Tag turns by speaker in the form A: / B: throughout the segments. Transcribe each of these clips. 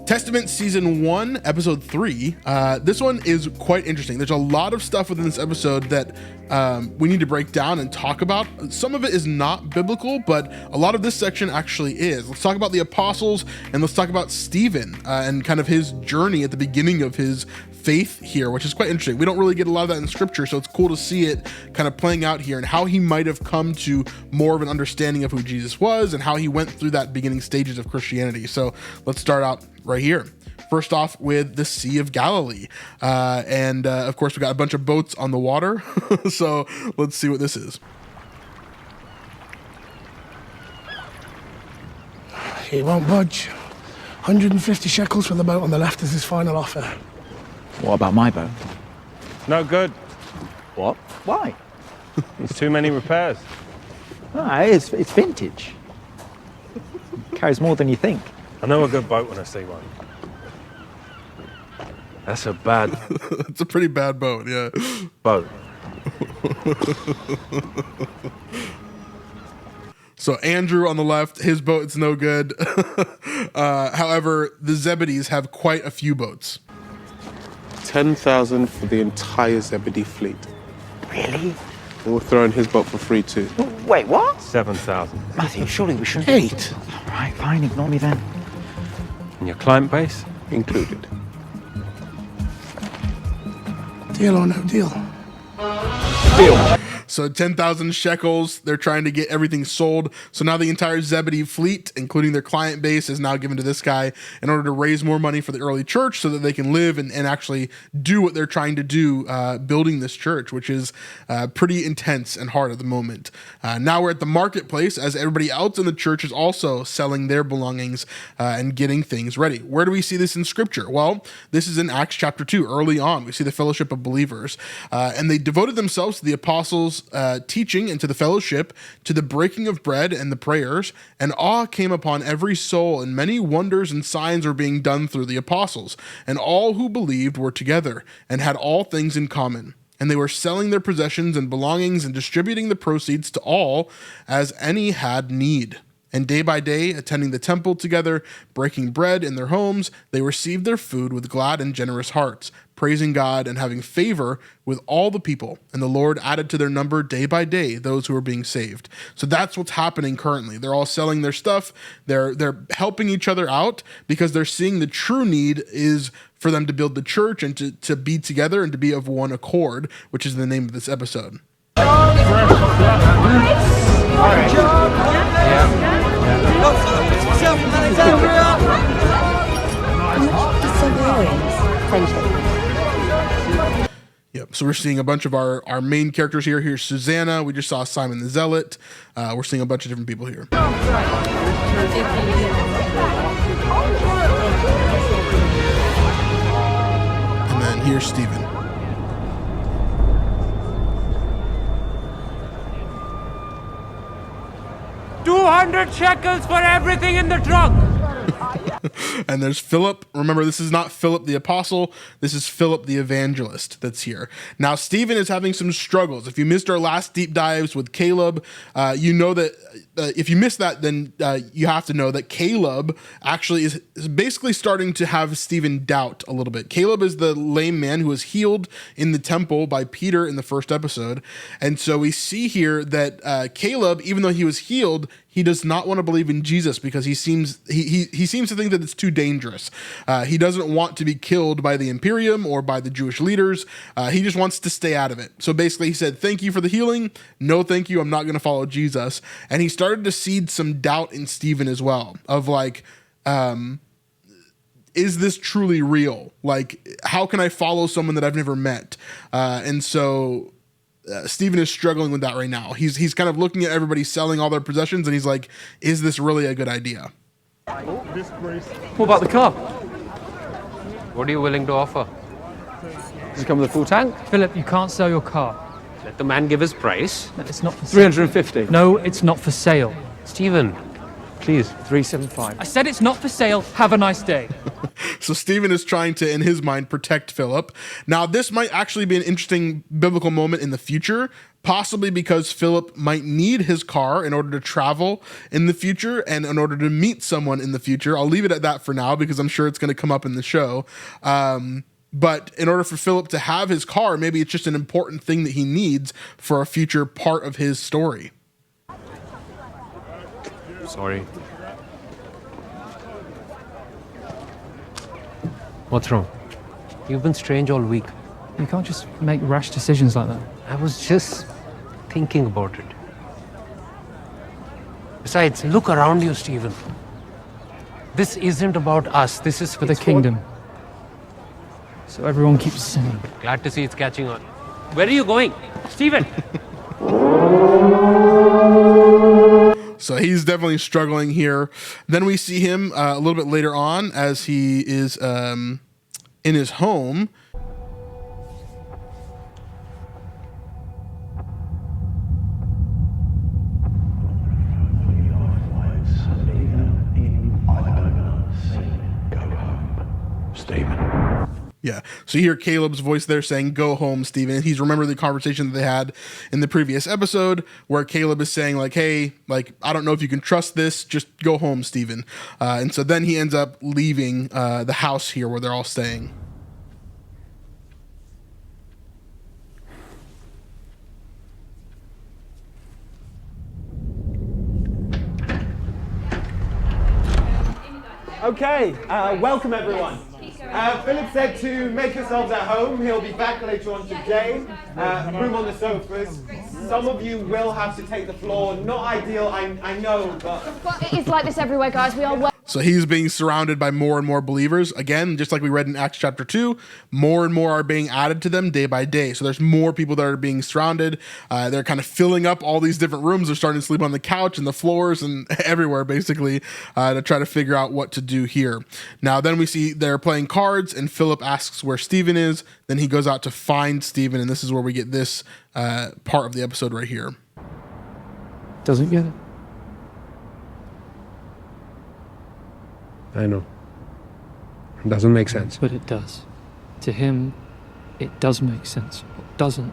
A: Testament Season 1, Episode 3. This one is quite interesting. There's a lot of stuff within this episode that we need to break down and talk about. Some of it is not biblical, but a lot of this section actually is. Let's talk about the apostles, and let's talk about Stephen and kind of his journey at the beginning of his faith here, which is quite interesting. We don't really get a lot of that in scripture, so it's cool to see it kind of playing out here and how he might have come to more of an understanding of who Jesus was and how he went through that beginning stages of Christianity. So let's start out right here. First off with the Sea of Galilee. Of course, we got a bunch of boats on the water. So let's see what this is.
B: He won't budge. 150 shekels for the boat on the left is his final offer.
C: What about my boat?
D: No good.
C: What? Why?
D: It's too many repairs.
C: It's vintage. It carries more than you think.
D: I know a good boat when I see one. That's a bad
A: It's a pretty bad boat, yeah.
D: boat.
A: So Andrew on the left, his boat's no good. However, the Zebedees have quite a few boats.
E: 10,000 for the entire Zebedee fleet.
C: Really?
E: We'll throw in his boat for free too.
C: Wait, what?
D: 7,000.
C: Matthew, surely we shouldn't.
B: 8.
C: All right, fine, ignore me then.
D: And your client base?
E: Included.
B: Deal or no deal?
C: Deal.
A: So 10,000 shekels, they're trying to get everything sold. So now the entire Zebedee fleet, including their client base, is now given to this guy in order to raise more money for the early church so that they can live and actually do what they're trying to do, building this church, which is pretty intense and hard at the moment. Now we're at the marketplace as everybody else in the church is also selling their belongings and getting things ready. Where do we see this in scripture? Well, this is in Acts chapter 2. Early on, we see the fellowship of believers, and they devoted themselves to the apostles' teaching and to the fellowship, to the breaking of bread and the prayers, and awe came upon every soul, and many wonders and signs were being done through the apostles. And all who believed were together and had all things in common. And they were selling their possessions and belongings and distributing the proceeds to all as any had need. And day by day, attending the temple together, breaking bread in their homes, they received their food with glad and generous hearts, praising God and having favor with all the people. And the Lord added to their number day by day those who were being saved. So that's what's happening currently. They're all selling their stuff. They're helping each other out because they're seeing the true need is for them to build the church and to be together and to be of one accord, which is the name of this episode. Yep. So we're seeing a bunch of our main characters here. Here's Susanna. We just saw Simon the Zealot. We're seeing a bunch of different people here. And then here's Stephen.
F: $200 shekels for everything in the trunk.
A: And there's Philip. Remember, this is not Philip the apostle. This is Philip the evangelist that's here. Now, Stephen is having some struggles. If you missed our last deep dives with Caleb, you know that if you missed that, then you have to know that Caleb actually is basically starting to have Stephen doubt a little bit. Caleb is the lame man who was healed in the temple by Peter in the first episode. And so we see here that Caleb, even though he was healed, he does not want to believe in Jesus because he seems to think that it's too dangerous. He doesn't want to be killed by the Imperium or by the Jewish leaders. He just wants to stay out of it. So basically he said, thank you for the healing. No, thank you. I'm not going to follow Jesus. And he started to seed some doubt in Stephen as well of like, is this truly real? Like, how can I follow someone that I've never met? And so Stephen is struggling with that right now. He's kind of looking at everybody selling all their possessions, and he's like, is this really a good idea?
F: What about the car? What are you willing to offer?
G: Does it come with a full tank?
H: Philip, you can't sell your car.
F: Let the man give his price.
H: No, it's not for sale.
G: 350.
H: No, it's not for sale.
F: Stephen,
D: Please.
G: 375.
H: I said it's not for sale. Have a nice day.
A: So Stephen is trying to, in his mind, protect Philip. Now, this might actually be an interesting biblical moment in the future, possibly because Philip might need his car in order to travel in the future and in order to meet someone in the future. I'll leave it at that for now because I'm sure it's going to come up in the show. But in order for Philip to have his car, maybe it's just an important thing that he needs for a future part of his story.
D: Sorry. What's wrong?
F: You've been strange all week.
H: You can't just make rash decisions like that.
F: I was just thinking about it. Besides, look around you, Stephen. This isn't about us. This is
H: For the kingdom. So everyone keeps singing.
F: Glad to see it's catching on. Where are you going? Stephen!
A: So he's definitely struggling here. Then we see him a little bit later on as he is in his home. Yeah. So you hear Caleb's voice there saying, "Go home, Stephen." He's remembered the conversation that they had in the previous episode where Caleb is saying like, "Hey, like, I don't know if you can trust this. Just go home, Stephen." And so then he ends up leaving the house here where they're all staying.
I: Okay, welcome everyone. Philip said to make yourselves at home. He'll be back later on today. Room on the sofas. Some of you will have to take the floor. Not ideal, I know, but...
J: It's like this everywhere, guys. We are...
A: So he's being surrounded by more and more believers. Again, just like we read in Acts chapter 2, more and more are being added to them day by day. So there's more people that are being surrounded. They're kind of filling up all these different rooms. They're starting to sleep on the couch and the floors and everywhere, basically, to try to figure out what to do here. Now, then we see they're playing cards, and Philip asks where Stephen is. Then he goes out to find Stephen, and this is where we get this part of the episode right here.
H: Doesn't get it.
D: I know. It doesn't make sense.
H: But it does. To him, it does make sense. What doesn't?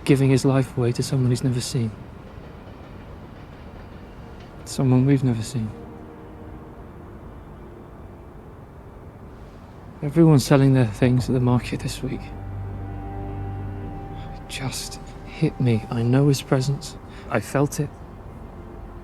H: Giving his life away to someone he's never seen. Someone we've never seen. Everyone's selling their things at the market this week. It just hit me. I know his presence. I felt it.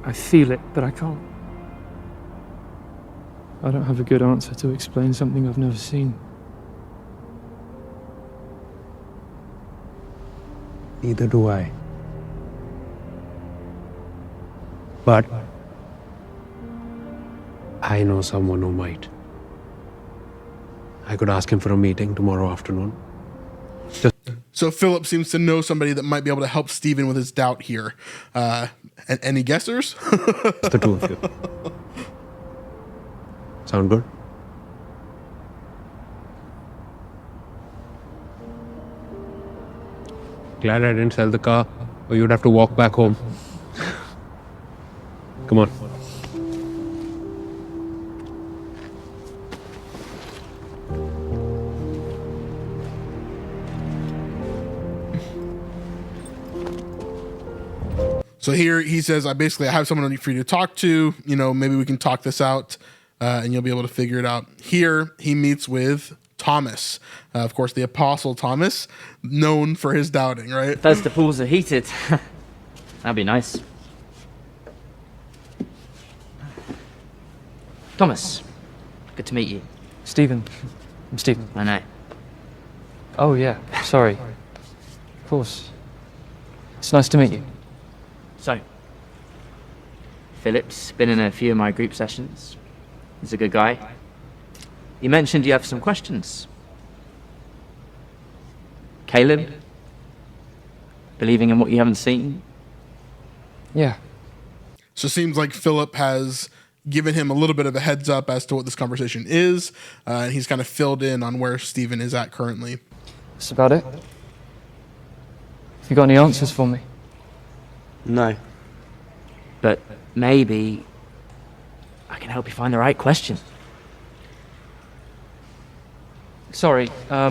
H: I feel it, but I can't. I don't have a good answer to explain something I've never seen.
D: Neither do I. But I know someone who might. I could ask him for a meeting tomorrow afternoon.
A: So Philip seems to know somebody that might be able to help Stephen with his doubt here. Any guessers?
D: It's the two of you. Sound good? Glad I didn't sell the car, or you'd have to walk back home. Come on.
A: So here he says, I have someone for you to talk to. You know, maybe we can talk this out and you'll be able to figure it out. Here he meets with Thomas. Of course, the Apostle Thomas, known for his doubting, right?
K: First the pools are heated. That'd be nice. Thomas, good to meet you.
H: Stephen. I'm Stephen.
K: I know.
H: Oh, yeah. Sorry. Of course. It's nice to meet you.
K: So, Philip's been in a few of my group sessions. He's a good guy. You mentioned you have some questions. Caleb? Believing in what you haven't seen?
H: Yeah.
A: So it seems like Philip has given him a little bit of a heads up as to what this conversation is. And he's kind of filled in on where Stephen is at currently.
H: That's about it. You got any answers for me?
K: No. But maybe I can help you find the right question.
H: Sorry, I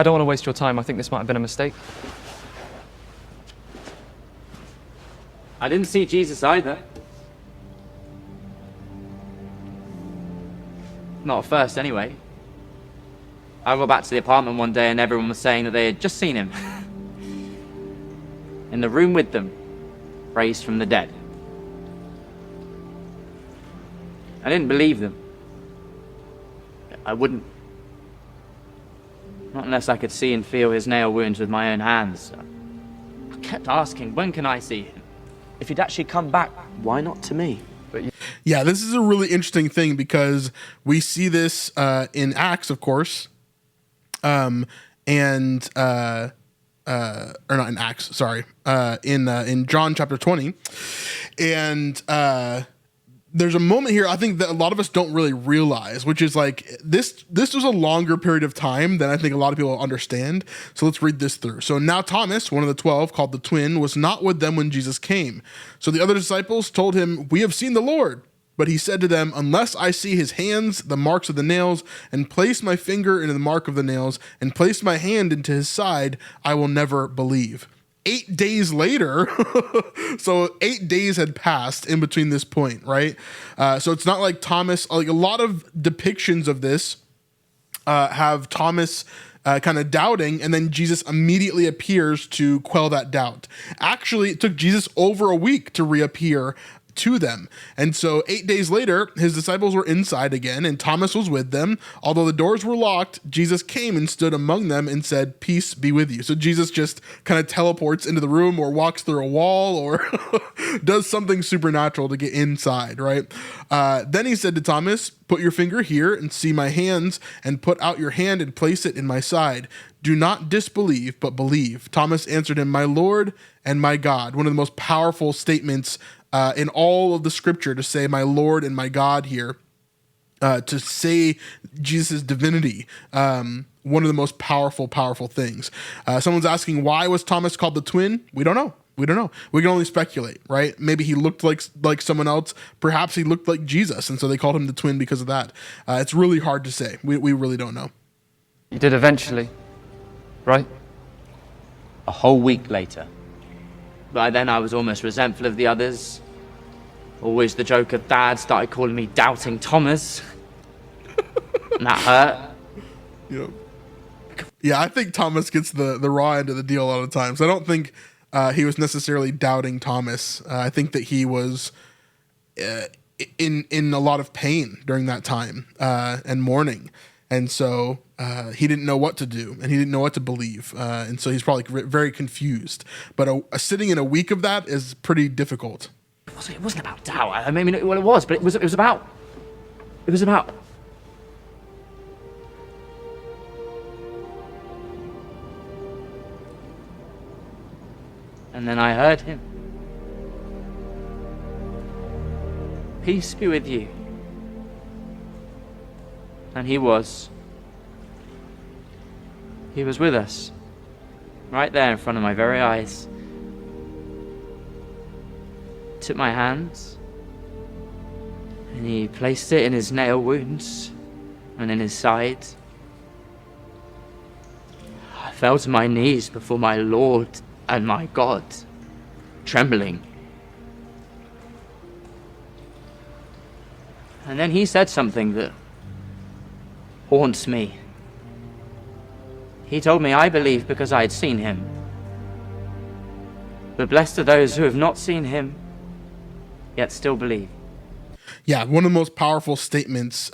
H: don't want to waste your time. I think this might have been a mistake.
K: I didn't see Jesus either. Not at first, anyway. I got back to the apartment one day and everyone was saying that they had just seen him. In the room with them, raised from the dead. I didn't believe them. I wouldn't. Not unless I could see and feel his nail wounds with my own hands. I kept asking, when can I see him? If he'd actually come back, why not to me?
A: Yeah, this is a really interesting thing because we see this in Acts, of course, or not in Acts, sorry, in John chapter 20, and there's a moment here I think that a lot of us don't really realize, which is like this was a longer period of time than I think a lot of people understand. So let's read this through. So now Thomas, one of the 12, called the twin, was not with them when Jesus came. So the other disciples told him, "We have seen the Lord." But he said to them, "Unless I see his hands, the marks of the nails, and place my finger into the mark of the nails, and place my hand into his side, I will never believe." 8 days later, so 8 days had passed in between this point, right? So it's not like Thomas, like a lot of depictions of this have Thomas kind of doubting, and then Jesus immediately appears to quell that doubt. Actually, it took Jesus over a week to reappear to them. And so 8 days later, his disciples were inside again, and Thomas was with them. Although the doors were locked, Jesus came and stood among them and said, "Peace be with you." So Jesus just kind of teleports into the room or walks through a wall or does something supernatural to get inside, right? Then he said to Thomas, "Put your finger here and see my hands, and put out your hand and place it in my side. Do not disbelieve, but believe." Thomas answered him, "My Lord and my God." One of the most powerful statements in all of the scripture, to say "my Lord and my God" here, to say Jesus' divinity. One of the most powerful things. Someone's asking, why was Thomas called the twin? We don't know. We don't know. We can only speculate, right? Maybe he looked like someone else. Perhaps he looked like Jesus, and so they called him the twin because of that. It's really hard to say. We really don't know.
H: You did eventually, right?
K: A whole week later. By then I was almost resentful of the others. Always the joke of Dad started calling me Doubting Thomas. And that hurt.
A: Yep. Yeah, I think Thomas gets the raw end of the deal a lot of times. I don't think he was necessarily doubting Thomas. I think that he was in a lot of pain during that time and mourning. And so he didn't know what to do, and he didn't know what to believe. And so he's probably very confused. But sitting in a week of that is pretty difficult.
K: It wasn't about doubt. I mean, well, it was, but it was about. And then I heard him. "Peace be with you." And he was with us, right there in front of my very eyes. Took my hands, and he placed it in his nail wounds and in his side. I fell to my knees before my Lord and my God, trembling. And then he said something that haunts me. He told me I believe because I had seen him. But blessed are those who have not seen him, yet still believe.
A: Yeah, one of the most powerful statements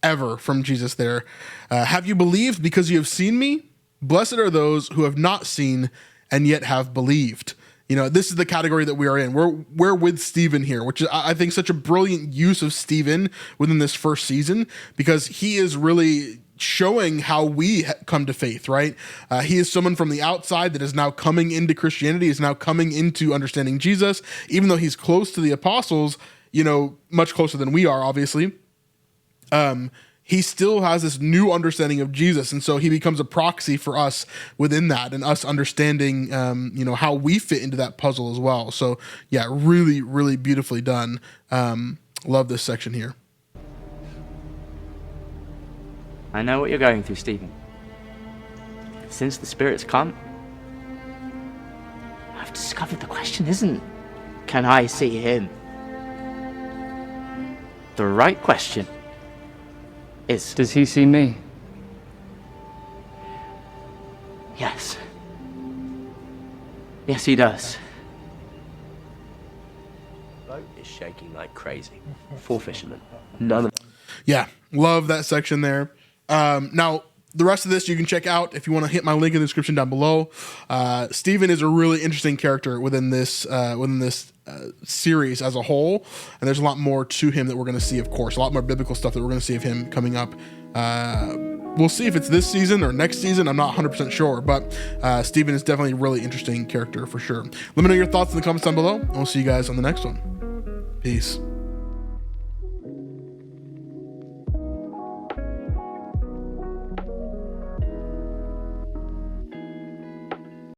A: ever from Jesus there. Have you believed because you have seen me? Blessed are those who have not seen and yet have believed. You know, this is the category that we are in. We're with Stephen here, which is, I think, such a brilliant use of Stephen within this first season, because he is really showing how we come to faith, right? He is someone from the outside that is now coming into Christianity, is now coming into understanding Jesus, even though he's close to the apostles, you know, much closer than we are, obviously. he still has this new understanding of Jesus. And so he becomes a proxy for us within that, and us understanding, how we fit into that puzzle as well. So yeah, really, really beautifully done. Love this section here.
K: I know what you're going through, Stephen. Since the Spirit's come, I've discovered the question isn't, can I see him? The right question is,
H: Does he see me?
K: yes. Yes, he does.
L: Boat is shaking like crazy. 4 fishermen. None of them.
A: Yeah, love that section there. Now, the rest of this you can check out if you want to hit my link in the description down below. Stephen is a really interesting character within this series as a whole, and there's a lot more to him that we're going to see, of course, a lot more biblical stuff that we're going to see of him coming up. We'll see if it's this season or next season. I'm not 100% sure, but Stephen is definitely a really interesting character for sure. Let me know your thoughts in the comments down below, and we'll see you guys on the next one. Peace.